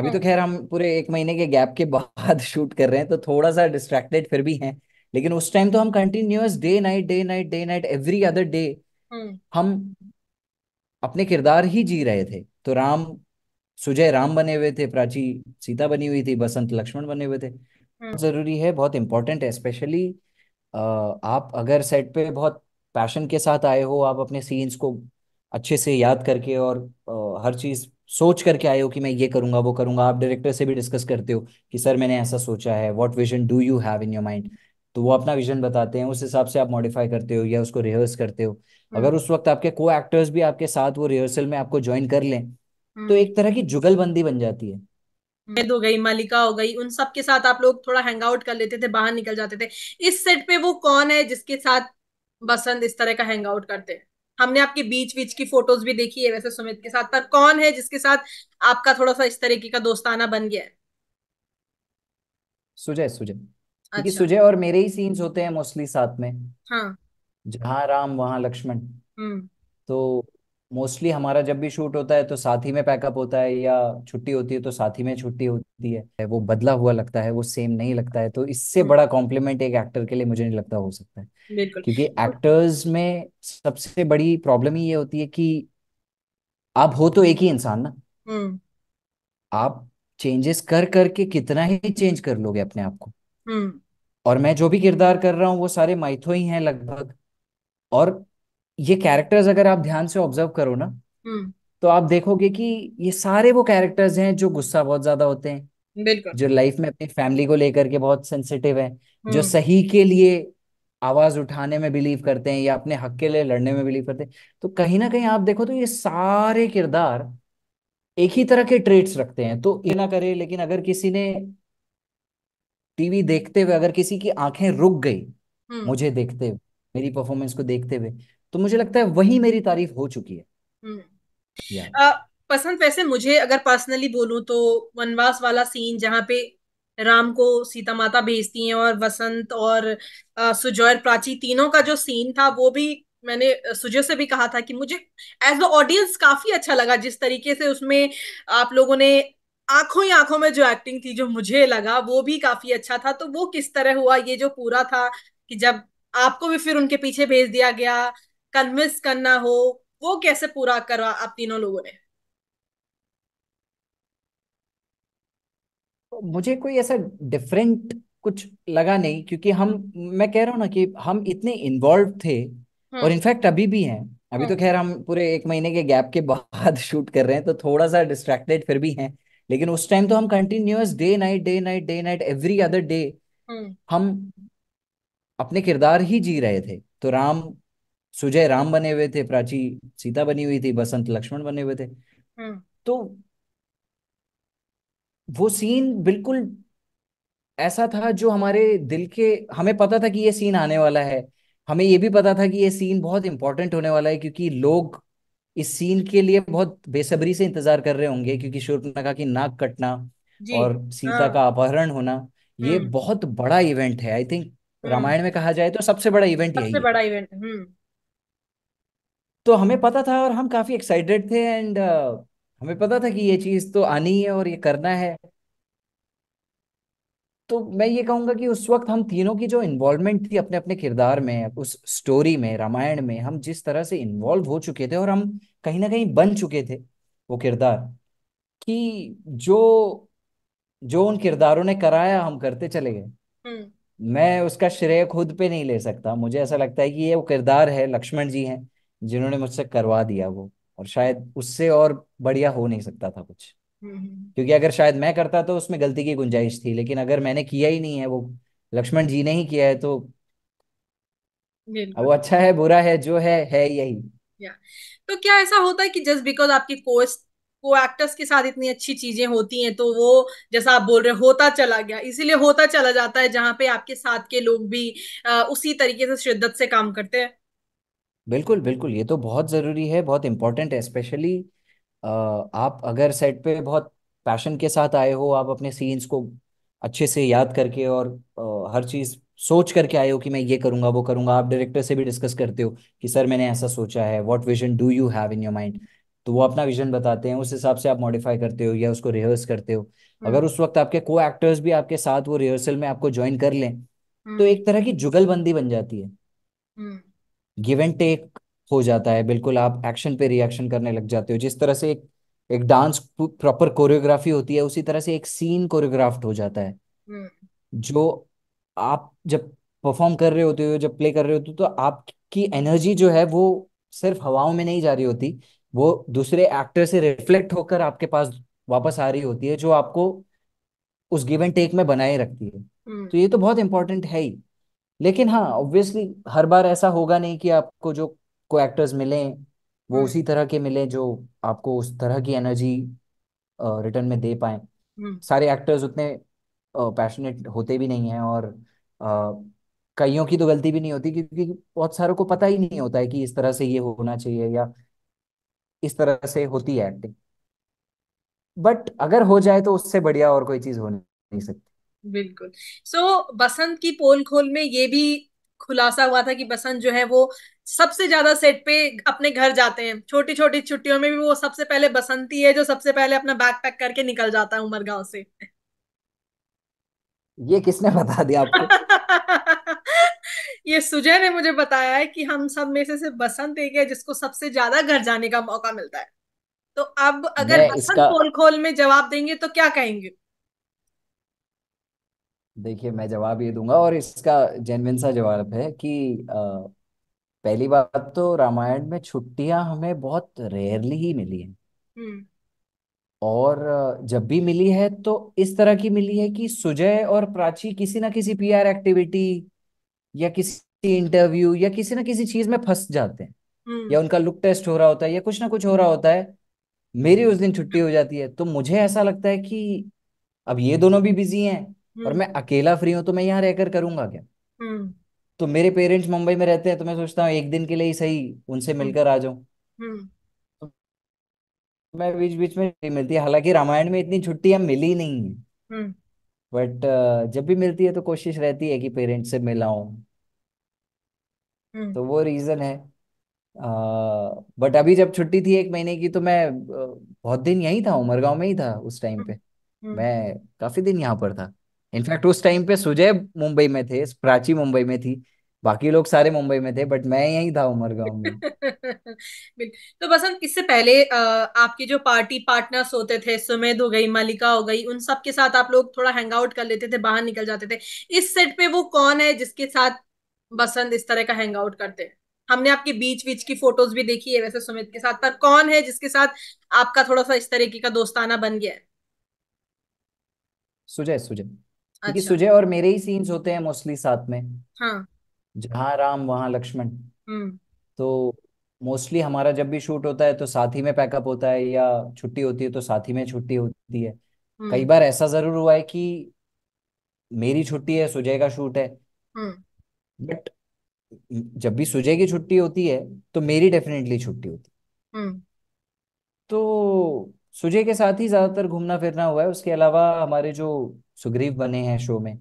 अभी तो हम्म। खैर हम पूरे एक महीने के गैप के बाद शूट कर रहे हैं, तो थोड़ा सा डिस्ट्रैक्टेड फिर भी हैं। लेकिन उस टाइम तो हम continuous day night day night day night every other day hmm. हम अपने किरदार ही जी रहे थे। तो राम सुजय राम बने हुए थे, प्राची सीता बनी हुई थी, बसंत लक्ष्मण बने हुए थे। हम्म। बहुत जरूरी है, बहुत इंपॉर्टेंट है। स्पेशली आप अगर सेट पे बहुत पैशन के साथ आए हो, आप अपने सीन्स को अच्छे से याद करके और हर चीज सोच करके आए हो कि मैं ये करूंगा वो करूंगा, आप डायरेक्टर से भी डिस्कस करते हो कि सर मैंने ऐसा सोचा है, what vision do you have in your mind. तो वो अपना विजन बताते हैं, उस हिसाब से आप मॉडिफाई करते हो या उसको रिहर्स करते हो। अगर हम्म। उस वक्त आपके को एक्टर्स भी आपके साथ वो रिहर्सल में आपको ज्वाइन कर लें, तो हम्म। एक तरह की जुगलबंदी बन जाती है। वेद हो गई, मालिका हो गई, उन सब के साथ आप लोग थोड़ा हैंग आउट कर लेते थे, बाहर निकल जाते थे। इस सेट पे वो कौन है जिसके साथ बसंत इस तरह का हैंग आउट करते हैं? हमने आपकी बीच बीच की फोटोज भी देखी है वैसे सुमित के साथ, पर कौन है जिसके साथ आपका थोड़ा सा इस तरीके का दोस्ताना बन गया है? सुजय सुजय, क्योंकि अच्छा। सुजय और मेरे ही सीन्स होते हैं मोस्टली साथ में। हाँ। जहाँ राम वहाँ लक्ष्मण। हम्म। तो मोस्टली हमारा जब भी शूट होता है तो साथ ही में पैकअप होता है, या छुट्टी होती है तो साथ ही में छुट्टी होती है। वो बदला हुआ लगता है, वो सेम नहीं लगता है। तो इससे हम्म। बड़ा कॉम्प्लीमेंट एक एक्टर के लिए मुझे नहीं लगता हो सकता है। बिल्कुल। क्योंकि एक्टर्स में सबसे बड़ी प्रॉब्लम ही ये होती है कि आप हो तो एक ही इंसान ना। हम्म। आप चेंजेस कर करके कितना ही चेंज कर लोगे अपने आप को। हम्म। और मैं जो भी किरदार कर रहा हूँ वो सारे माइथो ही हैं लगभग। और ये कैरेक्टर्स अगर आप ध्यान से ऑब्जर्व करो ना, हम्म। तो आप देखोगे कि ये सारे वो कैरेक्टर्स हैं जो गुस्सा बहुत ज्यादा होते हैं, बिल्कुल। जो लाइफ में अपनी फैमिली को लेकर के बहुत सेंसिटिव हैं, जो हम्म। सही के लिए आवाज उठाने में बिलीव करते हैं या अपने हक के लिए लड़ने में बिलीव करते हैं। तो कहीं ना कहीं आप देखो तो ये सारे किरदार एक ही तरह के ट्रेट्स रखते हैं। तो ये ना करे, लेकिन अगर किसी ने टीवी देखते हुए अगर किसी की आंखें रुक गई हम्म। मुझे देखते हुए, मेरी परफॉर्मेंस को देखते हुए, तो मुझे लगता है वही मेरी तारीफ हो चुकी है। हम्म। या अ, पसंद वैसे मुझे अगर पर्सनली बोलूं तो वनवास वाला सीन जहाँ पे राम को सीता माता भेजती हैं और वसंत और सुजय और प्राची तीनों का जो सीन था वो भी मैंने सुजय से भी कहा था कि मुझे एज द ऑडियंस काफी अच्छा लगा जिस तरीके से उसमें आप लोगों ने आंखों ही आंखों में जो एक्टिंग थी जो मुझे लगा वो भी काफी अच्छा था। तो वो किस तरह हुआ ये जो पूरा था कि जब आपको भी फिर उनके पीछे भेज दिया गया, कन्विंस करना हो, वो कैसे पूरा करा आप तीनों लोगों ने? तो मुझे कोई ऐसा डिफरेंट कुछ लगा नहीं, क्योंकि हम, मैं कह रहा हूँ ना कि हम इतने इन्वॉल्व थे। और हम्म। इनफैक्ट अभी भी हैं। अभी हम्म। तो खैर हम पूरे एक महीने के गैप के बाद शूट कर रहे हैं, तो थोड़ा सा डिस्ट्रैक्टेड फिर भी हैं। लेकिन उस टाइम तो हम continuous day night day night day night every other day hmm. हम अपने किरदार ही जी रहे थे। तो राम सुजय राम बने हुए थे, प्राची सीता बनी हुई थी, बसंत लक्ष्मण बने हुए थे। हम्म। तो वो सीन बिल्कुल ऐसा था जो हमारे दिल के, हमें पता था कि ये सीन आने वाला है। हमें ये भी पता था कि ये सीन बहुत इंपॉर्टेंट होने वाला है, क्योंकि लोग इस सीन के लिए बहुत बेसब्री से इंतजार कर रहे होंगे। क्योंकि शूर्पणखा की नाक कटना जी। और सीता हाँ। का अपहरण होना, ये हम्म। बहुत बड़ा इवेंट है। आई थिंक हम्म। रामायण में कहा जाए तो सबसे बड़ा इवेंट सबसे यही है। बड़ा इवेंट। हम्म। तो हमें पता था और हम काफी एक्साइटेड थे। एंड हमें पता था कि ये चीज तो आनी है और ये करना है। तो मैं ये कहूंगा कि उस वक्त हम तीनों की जो इन्वॉल्वमेंट थी अपने अपने किरदार में, उस स्टोरी में, रामायण में, हम जिस तरह से इन्वॉल्व हो चुके थे और हम कहीं ना कहीं बन चुके थे वो किरदार, कि जो जो उन किरदारों ने कराया हम करते चले गए। हम्म। मैं उसका श्रेय खुद पे नहीं ले सकता। मुझे ऐसा लगता है कि ये वो किरदार है, लक्ष्मण जी हैं जिन्होंने मुझसे करवा दिया वो। और शायद उससे और बढ़िया हो नहीं सकता था कुछ। हम्म। क्योंकि अगर शायद मैं करता तो उसमें गलती की गुंजाइश थी, लेकिन अगर मैंने किया ही नहीं है, वो लक्ष्मण जी ने ही किया है, तो अब बिल्कुल। वो अच्छा है बुरा है जो है यही। या तो क्या ऐसा होता है कि जस्ट बिकॉज आपकी को एक्टर्स के साथ इतनी अच्छी चीजें होती हैं तो वो, जैसा आप बोल रहे हो, होता चला गया, इसीलिए होता चला जाता है जहां पे आपके साथ के लोग भी उसी तरीके से शिद्दत से काम करते हैं? बिल्कुल बिल्कुल, ये तो बहुत ज़रूरी है, बहुत इंपॉर्टेंट है। स्पेशली आप अगर सेट पे बहुत पैशन के साथ आए हो, आप अपने सीन्स को अच्छे से याद करके और हर चीज़ सोच करके आए हो कि मैं ये करूंगा वो करूंगा, आप डायरेक्टर से भी डिस्कस करते हो कि सर मैंने ऐसा सोचा है, what vision do you have in your mind. तो वो अपना विजन बताते हैं, उस हिसाब से आप मॉडिफाई करते हो या उसको रिहर्स करते हो। हम्म। अगर उस वक्त आपके को एक्टर्स भी आपके साथ वो रिहर्सल में आपको ज्वाइन कर लें, तो हम्म। एक तरह की जुगलबंदी बन जाती है। हम्म। गिव एंड टेक हो जाता है बिल्कुल, आप एक्शन पे रिएक्शन करने लग जाते हो। जिस तरह से एक एक डांस प्रॉपर कोरियोग्राफी होती है, उसी तरह से एक सीन कोरियोग्राफ्ड हो जाता है। हम्म। जो आप जब परफॉर्म कर रहे होते हो, जब प्ले कर रहे होते हो, तो आपकी एनर्जी जो है वो सिर्फ हवाओं में नहीं जा रही होती, वो दूसरे एक्टर से रिफ्लेक्ट होकर आपके पास वापस आ रही होती है, जो आपको उस गिव एंड टेक में बनाए रखती है। हम्म। तो ये तो बहुत इंपॉर्टेंट है ही। लेकिन हाँ, ऑब्वियसली हर बार ऐसा होगा नहीं कि आपको जो को एक्टर्स मिलें वो हम्म। उसी तरह के मिलें जो आपको उस तरह की एनर्जी रिटर्न में दे पाए। हम्म। सारे एक्टर्स उतने पैशनेट होते भी नहीं हैं, और कईयों की तो गलती भी नहीं होती, क्योंकि बहुत सारों को पता ही नहीं होता है कि इस तरह से ये होना चाहिए या इस तरह से होती है एक्टिंग। बट अगर हो जाए तो उससे बढ़िया और कोई चीज हो नहीं सकती। बिल्कुल। बसंत की पोल खोल में ये भी खुलासा हुआ था कि बसंत जो है वो सबसे ज्यादा सेट पे अपने घर जाते हैं, छोटी छोटी छुट्टियों में भी वो सबसे पहले बसंती है जो सबसे पहले अपना बैग पैक करके निकल जाता है उमरगांव से। ये किसने बता दिया आपको? ये सुजय ने मुझे बताया है कि हम सब में से सिर्फ बसंत एक है जिसको सबसे ज्यादा घर जाने का मौका मिलता है। तो अब अगर मैं बसंत इसका पोल खोल में जवाब देंगे तो क्या कहेंगे? देखिए, मैं जवाब ये दूंगा, और इसका जेन्युइन सा जवाब है कि पहली बात तो रामायण में छुट्टियां हमें बहुत रेयरली ही मिली हैं। हम्म। और जब भी मिली है तो इस तरह की मिली है कि सुजय और प्राची किसी ना किसी पीआर एक्टिविटी या किसी इंटरव्यू या किसी ना किसी चीज में फंस जाते हैं, हम्म। या उनका लुक टेस्ट हो रहा होता है या कुछ ना कुछ हो रहा होता है। मेरी उस दिन छुट्टी हो जाती है, तो मुझे ऐसा लगता है कि अब ये दोनों भी बिजी हैं और हम्म। मैं अकेला फ्री हूं, तो मैं यहाँ रहकर करूंगा क्या? हम्म। तो मेरे पेरेंट्स मुंबई में रहते हैं, तो मैं सोचता हूँ एक दिन के लिए ही सही उनसे हम्म। मिलकर आ जाऊं। हम्म। तो मैं बीच बीच में छुट्टी मिलती है, हालांकि रामायण में इतनी छुट्टियां मिली नहीं है, हम्म। बट जब भी मिलती है तो कोशिश रहती है कि पेरेंट्स से मिलाऊं। हम्म। तो वो रीजन है। बट अभी जब छुट्टी थी 1 महीने की, तो मैं बहुत दिन यहीं था, उमरगांव में ही था उस टाइम पे। हम्म। मैं काफी दिन यहाँ पर था। इनफैक्ट उस टाइम पे सुजय मुंबई में थे, प्राची मुंबई में थी, बाकी लोग सारे मुंबई में थे, बट मैं यहीं था उमरगांव में। तो बसंत, इससे पहले आपके जो पार्टी पार्टनर्स होते थे, सुमेध हो गई, मालिका हो गई, उन सब के साथ आप लोग थोड़ा हैंग आउट कर लेते थे, बाहर निकल जाते थे। इस सेट पे वो कौन है जिसके साथ बसंत इस तरह का हैंग आउट करते हैं? हमने आपकी बीच बीच की फोटोज भी देखी है वैसे सुमित के साथ, पर कौन है जिसके साथ आपका थोड़ा सा इस तरीके का दोस्ताना बन गया है? सुजय सुजय, क्योंकि अच्छा। सुजय और मेरे ही सीन्स होते हैं मोस्टली साथ में। हाँ। जहाँ राम वहाँ लक्ष्मण। हम्म। तो मोस्टली हमारा जब भी शूट होता है तो साथ ही में पैकअप होता है, या छुट्टी होती है तो साथ ही में छुट्टी होती है। कई हम्म। बार ऐसा जरूर हुआ है कि मेरी छुट्टी है, सुजय का शूट है, हम्म। बट जब भी सुजय की छुट्टी होती है तो मेरी डेफिनेटली छुट्टी होती है। हम्म। तो सुजय के साथ ही ज्यादातर घूमना फिरना हुआ है। उसके अलावा हमारे जो सुग्रीव बने हैं शो में,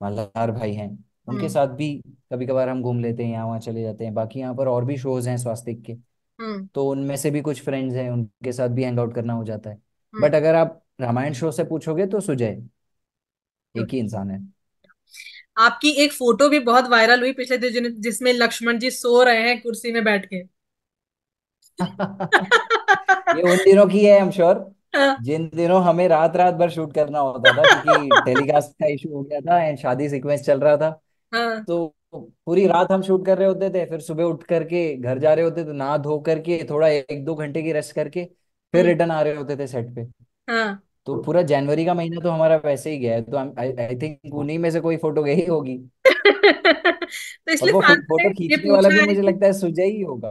मल्हार भाई हैं, उनके हम्म। साथ भी कभी कभार हम घूम लेते हैं, यहाँ वहाँ चले जाते हैं। बाकी यहाँ पर और भी शोज हैं स्वास्तिक के, हम्म। तो उनमें से भी कुछ फ्रेंड्स हैं, उनके साथ भी हैंग आउट करना हो जाता है। हम्म। बट अगर आप रामायण शो से पूछोगे तो सुजय एक हम्म। ही इंसान है। आपकी एक फोटो भी बहुत वायरल हुई पिछले दिन जिसमें लक्ष्मण जी सो रहे हैं कुर्सी में बैठ के। ये उन दिनों की है, आई एम श्योर, हाँ। जिन दिनों हमें रात रात भर शूट करना होता था, क्योंकि टेलीकास्ट का इशू हो गया था एंड शादी सीक्वेंस चल रहा था। हाँ। तो पूरी रात हम शूट कर रहे होते थे, फिर सुबह उठ करके घर जा रहे होते थे, नहा धो करके थोड़ा 1-2 घंटे की रेस्ट करके फिर हम्म। रिटर्न आ रहे होते थे सेट पे। हाँ। तो पूरा जनवरी का महीना तो हमारा वैसे ही गया है। तो आई आई थिंक उन्हीं में से कोई फोटो गई होगी। तो और इसलिए वो फैंस ने फोटो ये खींचने वाला पूछा भी है मुझे कि लगता है सुजय ही होगा।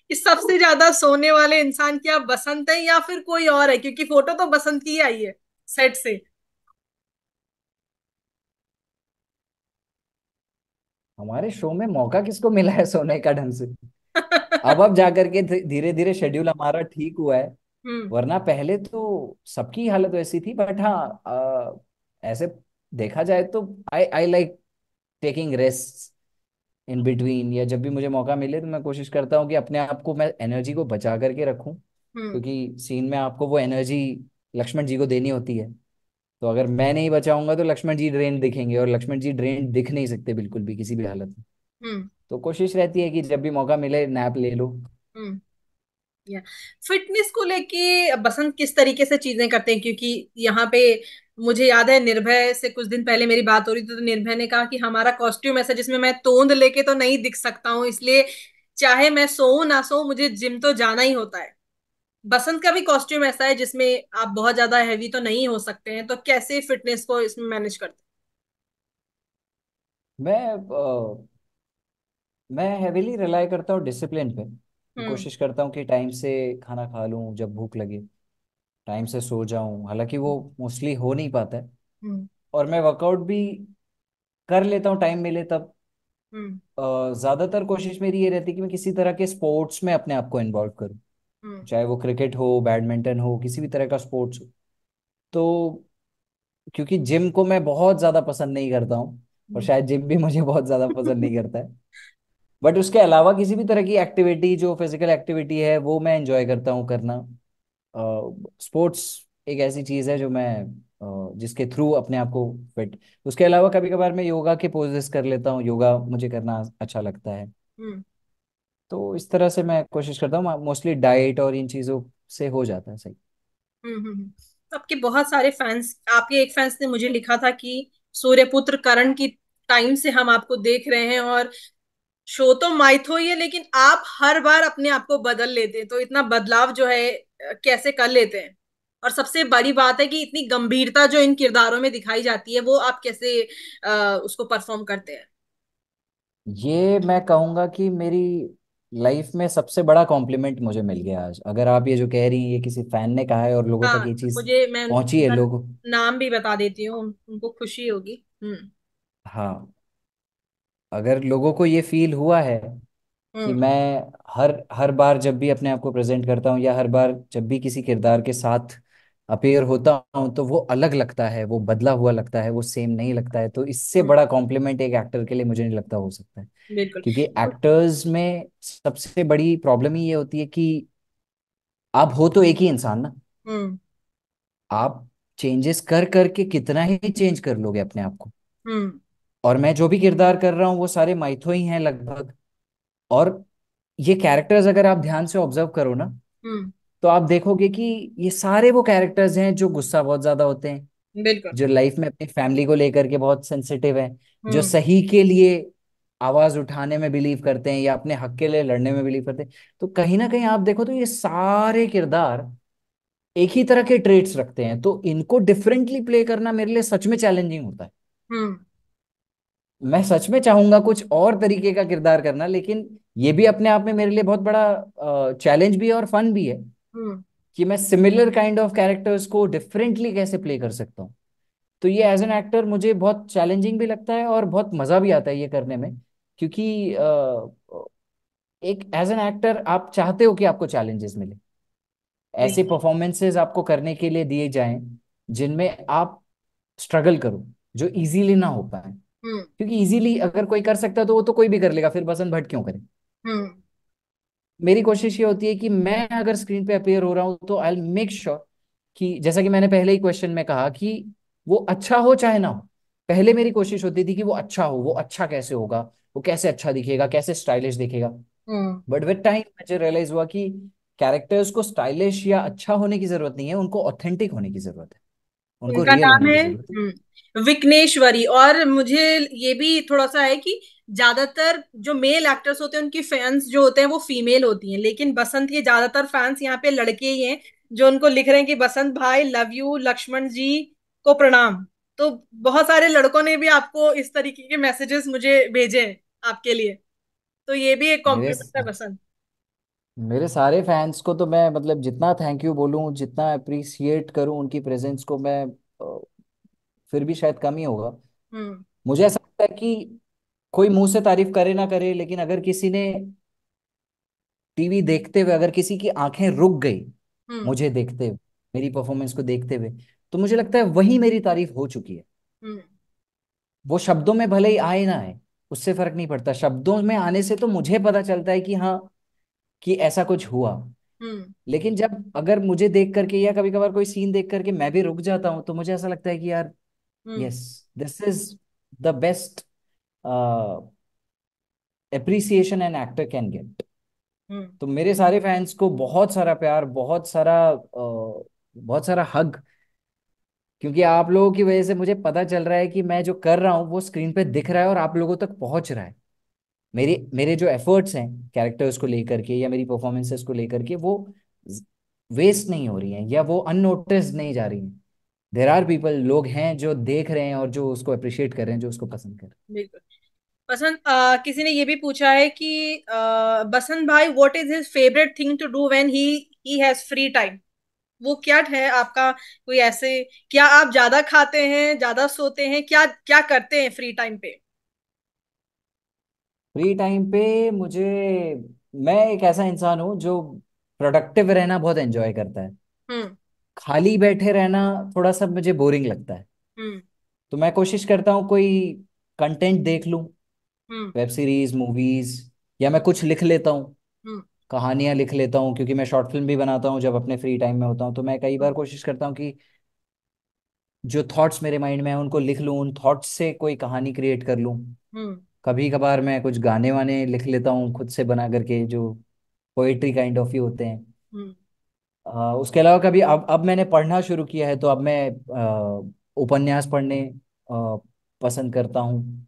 कि सबसे ज्यादा सोने वाले इंसान क्या बसंत है या फिर कोई और है, क्योंकि फोटो तो बसंत की ही आई है सेट से। हमारे शो में मौका किसको मिला है सोने का ढंग से? अब जाकर के धीरे धीरे शेड्यूल हमारा ठीक हुआ है, हम्म। वरना पहले तो सबकी हालत वैसी थी। बट हाँ, ऐसे देखा जाए तो I I like taking rest. In between, या जब भी मुझे मौका मिले तो मैं कोशिश करता हूँ कि अपने आप को मैं एनर्जी को बचा करके रखूँ, हम्म। क्योंकि सीन में आपको वो एनर्जी लक्ष्मण जी को देनी होती है। तो अगर मैं नहीं बचाऊंगा तो लक्ष्मण जी ड्रेन दिखेंगे, और लक्ष्मण जी ड्रेन दिख नहीं सकते बिल्कुल भी किसी भी हालत में। हम्म। तो कोशिश रहती है कि जब भी मौका मिले नैप ले लो। हम्म। या फिटनेस को लेके बसंत किस तरीके से चीजें करते हैं? क्योंकि यहाँ पे मुझे याद है निर्भय से कुछ दिन पहले मेरी बात हो रही थी, तो निर्भय ने कहा कि हमारा कॉस्ट्यूम ऐसा जिसमें मैं तोंद लेके तो नहीं दिख सकता हूँ, इसलिए चाहे मैं सोऊं ना सोऊं मुझे जिम तो जाना ही होता है। बसंत का भी कॉस्ट्यूम ऐसा है जिसमें आप बहुत ज्यादा हैवी तो नहीं हो सकते हैं, तो कैसे फिटनेस को इसमें मैनेज करते मैं हैविली रिलाई करता हूँ डिसिप्लिन पे, कि हैं? कोशिश करता हूँ कि टाइम से खाना खा लूँ जब भूख लगे, टाइम से सो जाऊं, हालांकि वो मोस्टली हो नहीं पाता है। हम्म। और मैं वर्कआउट भी कर लेता हूँ टाइम मिले तब। हम्म। ज्यादातर कोशिश मेरी ये रहती है कि मैं किसी तरह के स्पोर्ट्स में अपने आप को इन्वॉल्व करूँ, हम्म। चाहे वो क्रिकेट हो, बैडमिंटन हो, किसी भी तरह का स्पोर्ट्स हो। तो क्योंकि जिम को मैं बहुत ज्यादा पसंद नहीं करता हूँ, और हम्म। शायद जिम भी मुझे बहुत ज्यादा पसंद नहीं करता है, बट उसके अलावा किसी भी तरह की एक्टिविटी जो फिजिकल एक्टिविटी है वो मैं एंजॉय करता हूँ करना। स्पोर्ट्स एक ऐसी चीज है जो मैं जिसके थ्रू अपने आप को फिट। उसके अलावा कभी कभार मैं योगा के पोजेस कर लेता हूँ, योगा मुझे करना अच्छा लगता है। हम्म। तो इस तरह से मैं कोशिश करता हूँ, मोस्टली डाइट और इन चीज़ों से हो जाता है सही। आपके बहुत सारे फैंस, आपके एक फैंस ने मुझे लिखा था कि सूर्यपुत्र करण की टाइम से हम आपको देख रहे हैं, और शो तो माइथो ही है लेकिन आप हर बार अपने आप को बदल लेते हैं, तो इतना बदलाव जो है कैसे कर लेते हैं? और सबसे बड़ी बात है कि इतनी गंभीरता जो इन किरदारों में दिखाई जाती है वो आप कैसे उसको परफॉर्म करते हैं? ये मैं कहूँगा कि मेरी लाइफ में सबसे बड़ा कॉम्प्लीमेंट मुझे मिल गया आज। अगर आप ये जो कह रही हैं ये किसी फैन ने कहा है और लोगों तक हाँ, ये चीज़ मुझे मैं पहुंची है उनका लोगों। नाम भी बता देती हूँ, उनको खुशी होगी। हम्म। हाँ, अगर लोगों को ये फील हुआ है कि हम्म। मैं हर हर बार जब भी अपने आप को प्रेजेंट करता हूँ, या हर बार जब भी किसी किरदार के साथ अपीयर होता हूँ, तो वो अलग लगता है, वो बदला हुआ लगता है, वो सेम नहीं लगता है, तो इससे हम्म। बड़ा कॉम्प्लीमेंट एक एक्टर के लिए मुझे नहीं लगता हो सकता है। बिल्कुल। क्योंकि एक्टर्स में सबसे बड़ी प्रॉब्लम ही ये होती है कि आप हो तो एक ही इंसान ना, हम्म। आप चेंजेस कर करके कितना ही चेंज कर लोगे अपने आप को। हम्म। और मैं जो भी किरदार कर रहा हूँ वो सारे माइथो ही हैं लगभग। और ये कैरेक्टर्स अगर आप ध्यान से ऑब्जर्व करो ना, हम्म। तो आप देखोगे कि ये सारे वो कैरेक्टर्स हैं जो गुस्सा बहुत ज्यादा होते हैं, बिल्कुल। जो लाइफ में अपनी फैमिली को लेकर के बहुत सेंसिटिव हैं, जो हम्म। सही के लिए आवाज उठाने में बिलीव करते हैं या अपने हक के लिए लड़ने में बिलीव करते हैं। तो कहीं ना कहीं आप देखो तो ये सारे किरदार एक ही तरह के ट्रेट्स रखते हैं, तो इनको डिफरेंटली प्ले करना मेरे लिए सच में चैलेंजिंग होता है। हम्म। मैं सच में चाहूंगा कुछ और तरीके का किरदार करना, लेकिन ये भी अपने आप में मेरे लिए बहुत बड़ा चैलेंज भी है और फन भी है, हम्म। कि मैं सिमिलर काइंड ऑफ कैरेक्टर्स को डिफरेंटली कैसे प्ले कर सकता हूँ। तो ये एज एन एक्टर मुझे बहुत चैलेंजिंग भी लगता है और बहुत मजा भी आता है ये करने में। क्योंकि एक एज एन एक्टर आप चाहते हो कि आपको चैलेंजेस मिले, ऐसे बिल्कुल। परफॉर्मेंसेज आपको करने के लिए दिए जाएं जिनमें आप स्ट्रगल करो, जो इजीली ना हो पाए। हम्म। क्योंकि इजीली अगर कोई कर सकता है तो वो तो कोई भी कर लेगा, फिर बसंत भट्ट क्यों करे। हम्म। मेरी कोशिश ये होती है कि मैं अगर स्क्रीन पे अपीयर हो रहा हूँ तो आई मेक श्योर कि, जैसा कि मैंने पहले ही क्वेश्चन में कहा, कि वो अच्छा हो चाहे ना हो। पहले मेरी कोशिश होती थी कि वो अच्छा हो, वो अच्छा कैसे होगा, वो कैसे अच्छा दिखेगा, कैसे स्टाइलिश दिखेगा। हम्म। बट विद टाइम मुझे रियलाइज हुआ कि कैरेक्टर्स को स्टाइलिश या अच्छा होने की जरूरत नहीं है, उनको ऑथेंटिक होने की जरूरत है, उनको उनका रियल नाम होने की है जरूरत है। विघ्नेश्वरी। और मुझे ये भी थोड़ा सा है कि ज्यादातर जो मेल एक्टर्स होते हैं उनकी फैंस जो होते हैं वो फीमेल होती हैं, लेकिन बसंत के ज्यादातर फैंस यहाँ पे लड़के ही हैं जो उनको लिख रहे हैं कि बसंत भाई लव यू, लक्ष्मण जी को प्रणाम। तो बहुत सारे लड़कों ने भी आपको इस तरीके के मैसेजेस मुझे भेजे हैं आपके लिए, तो ये भी एक मेरे कॉम्प्लीमेंट है बसंत। मेरे सारे फैंस को तो मैं मतलब जितना थैंक यू बोलूं, जितना अप्रिसिएट करूं उनकी प्रेजेंस को मैं, फिर भी शायद कम ही होगा। हम्म। मुझे ऐसा लगता है कि कोई मुंह से तारीफ करे ना करे, लेकिन अगर किसी ने टीवी देखते हुए अगर किसी की आंखें रुक गई हम्म। मुझे देखते हुए, मेरी परफॉर्मेंस को देखते हुए, तो मुझे लगता है वही मेरी तारीफ हो चुकी है। हम्म। वो शब्दों में भले ही आए ना आए, उससे फर्क नहीं पड़ता, शब्दों में आने से तो मुझे पता चलता है कि हाँ, कि ऐसा कुछ हुआ। हम्म। लेकिन जब अगर मुझे देख करके या कभी कभार कोई सीन देख करके मैं भी रुक जाता हूँ, तो मुझे ऐसा लगता है कि यार, hmm. Yes, this is the best appreciation an actor can get. Hmm. तो मेरे सारे फैंस को बहुत सारा प्यार, बहुत सारा हग, क्योंकि आप लोगों की वजह से मुझे पता चल रहा है कि मैं जो कर रहा हूँ वो स्क्रीन पे दिख रहा है और आप लोगों तक पहुंच रहा है। मेरे मेरे जो एफर्ट्स हैं कैरेक्टर्स को लेकर के या मेरी परफॉर्मेंसेस को लेकर के, वो वेस्ट नहीं हो रही हैं या वो अननोटिस्ड नहीं जा रही हैं। देर आर पीपल, लोग हैं जो देख रहे हैं और जो उसको अप्रिशिएट कर रहे हैं, जो उसको पसंद कर रहे बिल्कुल। बसंत, किसी ने ये भी पूछा है कि बसंत भाई, what is his favourite thing to do when he has free time? वो क्या है आपका? कोई ऐसे, क्या आप ज्यादा खाते हैं, ज्यादा सोते हैं, क्या क्या करते हैं फ्री टाइम पे? हैं। फ्री टाइम पे मुझे, मैं एक ऐसा इंसान हूँ जो प्रोडक्टिव रहना बहुत एंजॉय करता है। हम्म। खाली बैठे रहना थोड़ा सा मुझे बोरिंग लगता है। हम्म। तो मैं कोशिश करता हूँ कोई कंटेंट देख लूँ, हम्म। वेब सीरीज, मूवीज, या मैं कुछ लिख लेता हूँ, हम्म। कहानियां लिख लेता हूँ, क्योंकि मैं शॉर्ट फिल्म भी बनाता हूँ जब अपने फ्री टाइम में होता हूँ। तो मैं कई बार कोशिश करता हूँ कि जो थॉट्स मेरे माइंड में है उनको लिख लूँ, उन थॉट्स से कोई कहानी क्रिएट कर लूँ। हम्म। कभी कभार मैं कुछ गाने वाने लिख लेता हूँ खुद से बना करके, जो पोएट्री काइंड ऑफ ही होते हैं। हम्म। उसके अलावा कभी, अब मैंने पढ़ना शुरू किया है, तो अब मैं उपन्यास पढ़ने पसंद करता हूँ।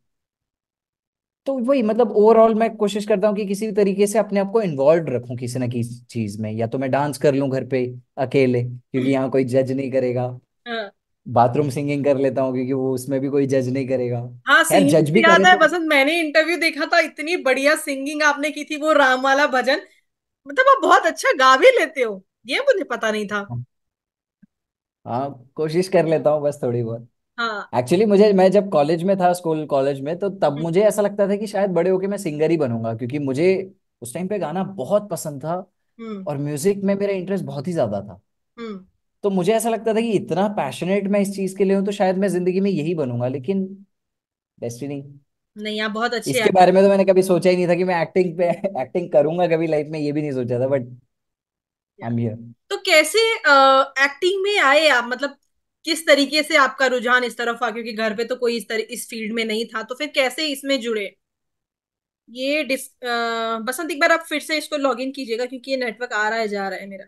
तो वही, मतलब ओवरऑल मैं कोशिश करता हूँ कि किसी भी तरीके से अपने आप को इन्वॉल्व रखूं किसी ना किसी चीज में, या तो मैं डांस कर लूं घर पे अकेले, क्योंकि यहाँ कोई जज नहीं करेगा। हाँ। बाथरूम सिंगिंग कर लेता हूँ, क्योंकि वो उसमें भी कोई जज नहीं करेगा। हाँ, खैर, सिंगिंग जज से भी करे याद है तो। बसंत, मैंने इंटरव्यू देखा था, इतनी बढ़िया सिंगिंग आपने की थी, वो राम वाला भजन। मतलब आप बहुत अच्छा गा भी लेते हो, ये मुझे पता नहीं था। हाँ, कोशिश कर लेता हूँ बस थोड़ी बहुत। हाँ। एक्चुअली मुझे, मैं जब कॉलेज में था, स्कूल कॉलेज में, तो तब हम्म। मुझे ऐसा लगता था कि शायद बड़े होके मैं सिंगर ही बनूंगा, क्योंकि मुझे उस टाइम पे गाना बहुत पसंद था हम्म। और म्यूजिक में मेरा इंटरेस्ट बहुत ही ज्यादा था। हम्म। तो मुझे ऐसा लगता था कि इतना पैशनेट मैं इस चीज के लिए हूँ, तो शायद मैं जिंदगी में यही बनूंगा। लेकिन डेस्टिनी, नहीं, आप बहुत अच्छे इसके एक्टर। बारे में तो मैंने कभी सोचा ही नहीं था कि मैं एक्टिंग पे एक्टिंग करूंगा कभी लाइफ में, ये भी नहीं सोचा था, बट आई एम हियर। तो कैसे एक्टिंग में आए आप? मतलब किस तरीके से आपका रुझान इस तरफ आ? क्योंकि घर पे तो कोई इस तरह इस फील्ड में नहीं था, तो फिर कैसे इसमें जुड़े? बसंत, एक बार आप फिर से इसको लॉग इन कीजिएगा, क्योंकि ये नेटवर्क आ रहा है जा रहा है मेरा।